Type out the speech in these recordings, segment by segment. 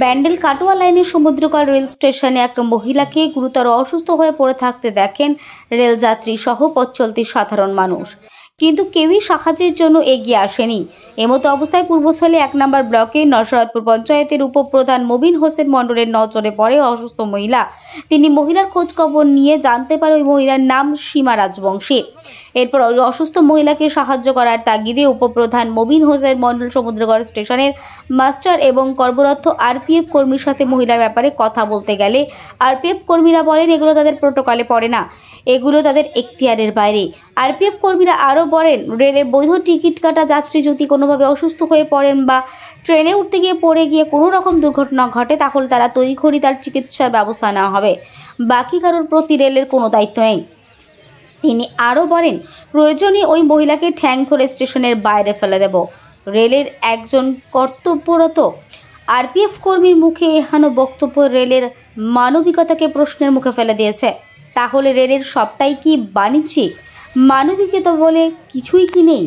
ব্যান্ডেল কাটোয়া লাইনের সমুদ্রকল রেল স্টেশনে এক মহিলাকে গুরুতর অসুস্থ হয়ে পড়ে থাকতে দেখেন রেলযাত্রী সহ পথ চলতি সাধারণ মানুষ, কিন্তু কেউই সাহায্যের জন্য এগিয়ে আসেনি। এমতো অবস্থায় পূর্বস্থলী 1 নম্বর ব্লকে নরসরাদপুর পঞ্চায়েতের উপপ্রধান মবিন হোসেন মণ্ডলের নজরে পড়ে অসুস্থ মহিলা। তিনি মহিলার খোঁজ খবর নিয়ে জানতে পারে ওই মহিলার নাম সীমা রাজবংশী। এরপর ওই অসুস্থ মহিলাকে সাহায্য করার তাগিদে উপপ্রধান মবিন হোসেন মণ্ডল সমুদ্রগড় স্টেশনের মাস্টার এবং কর্মরত আরপিএফ কর্মীর সাথে মহিলার ব্যাপারে কথা বলতে গেলে আরপিএফ কর্মীরা বলেন এগুলো তাদের প্রোটোকলে পড়ে না, এগুলো তাদের এখতিয়ারের বাইরে। আরপিএফ কর্মীরা আরও বলেন, রেলের বৈধ টিকিট কাটা যাত্রী যদি কোনোভাবে অসুস্থ হয়ে পড়েন বা ট্রেনে উঠতে গিয়ে পড়ে গিয়ে কোনো রকম দুর্ঘটনা ঘটে, তাহলে তারা তড়িঘড়ি তার চিকিৎসার ব্যবস্থা নেওয়া হবে, বাকি কারোর প্রতি রেলের কোনো দায়িত্ব নেই। তিনি আরও বলেন, প্রয়োজনে ওই মহিলাকে ঠ্যাং ধরে স্টেশনের বাইরে ফেলে দেব। রেলের একজন কর্তব্যরত আরপিএফ কর্মীর মুখে এহানো বক্তব্য রেলের মানবিকতাকে প্রশ্নের মুখে ফেলে দিয়েছে। তাহলে রেলের সবটাই কি বাণিজ্যিক? মানবিকতা বলে কিছুই কি নেই?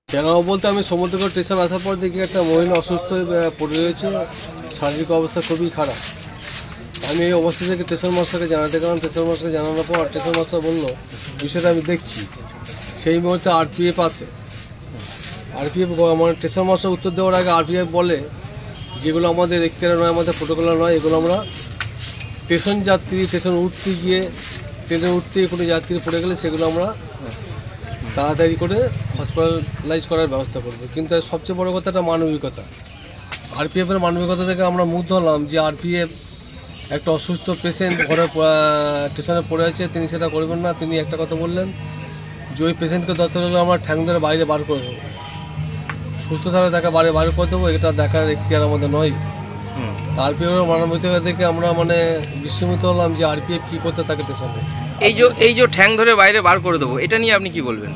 কেন বলতে আমি সমুদ্রগড় স্টেশন আসার পর দেখি একটা মহিলা অসুস্থ হয়ে পড়ে রয়েছে, শারীরিক অবস্থা খুবই খারাপ। আমি এই অবস্থা থেকে স্টেশন মাস্টারকে জানাতে গেলাম। স্টেশন মাস্টারকে জানানোর পর স্টেশন মাস্টার বললো বিষয়টা আমি দেখছি। সেই মুহূর্তে আরপিএফ আসে। আরপিএফ মানে স্টেশন মাস্টার উত্তর দেওয়ার আগে আরপিএফ বলে যেগুলো আমাদের এখতিয়ারে নয়, আমাদের প্রোটোকলার নয়, এগুলো আমরা স্টেশন যাত্রী স্টেশন উঠতে গিয়ে ট্রেনে উঠতে কোনো যাত্রী পড়ে গেলে সেগুলো আমরা তাড়াতাড়ি করে হসপিটালাইজ করার ব্যবস্থা করব। কিন্তু সবচেয়ে বড় কথাটা মানবিকতা। আরপিএফের মানবিকতা থেকে আমরা মুগ্ধ হলাম যে আরপিএফ একটা অসুস্থ পেশেন্ট ঘরে স্টেশনে পড়ে আছে, তিনি সেটা করবেন না। তিনি একটা কথা বললেন যে ওই পেশেন্টকে দরকার হলে আমরা ঠ্যাং ধরে বাইরে বার করে দেবো, সুস্থ থাকলে তাকে বাইরে বার করে দেবো, এটা দেখার এখতিয়ার আমাদের নয়। আরপিএফের মানবিকতা থেকে আমরা মানে বিস্মিত হলাম যে আরপিএফ কী করতে থাকে স্টেশনে। এই যে ঠ্যাং ধরে বাইরে বার করে দেবো, এটা নিয়ে আপনি কি বলবেন?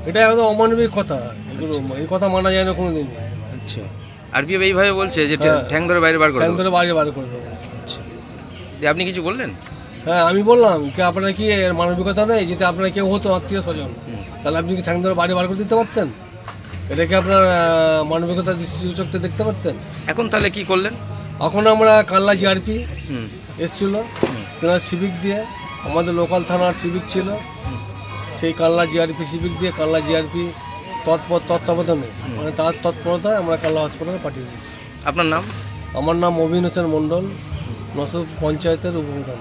এটা একদম অমানবিক কথা, এগুলো এই কথা মানা যায় না কোনোদিন। আচ্ছা, আরপিএফ এইভাবে বলছে যে ঠ্যাং ধরে বাইরে বার করে ঠ্যাং ধরে বাইরে বার করে দেবো। আচ্ছা, আপনি কিছু বললেন? হ্যাঁ, আমি বললাম কি আপনারা কি এর মানবিকতা নেই? যেটা আপনারা কেউ হতো আত্মীয় স্বজন, তাহলে আপনি কি ঠ্যাং ধরে বাইরে বার করে দিতে পারতেন? এটাকে আপনার মানবিকতার দৃষ্টিচক্ষে দেখতে পারতেন। এখন তাহলে কি করলেন? এখন আমরা কাল্লা জিআরপি এসছিল, তেনার সিভিক দিয়ে, আমাদের লোকাল থানার সিভিক ছিল, সেই কাল্লা জিআরপি সিভিক দিয়ে কাল্লা জিআরপি তত্ত্বাবধানে মানে তার তৎপরতায় আমরা কাল্লা হসপিটালে পাঠিয়ে দিচ্ছি। আপনার নাম? আমার নাম মবিন হোসেন মণ্ডল, নরসরাদপুর পঞ্চায়েতের উপপ্রধান।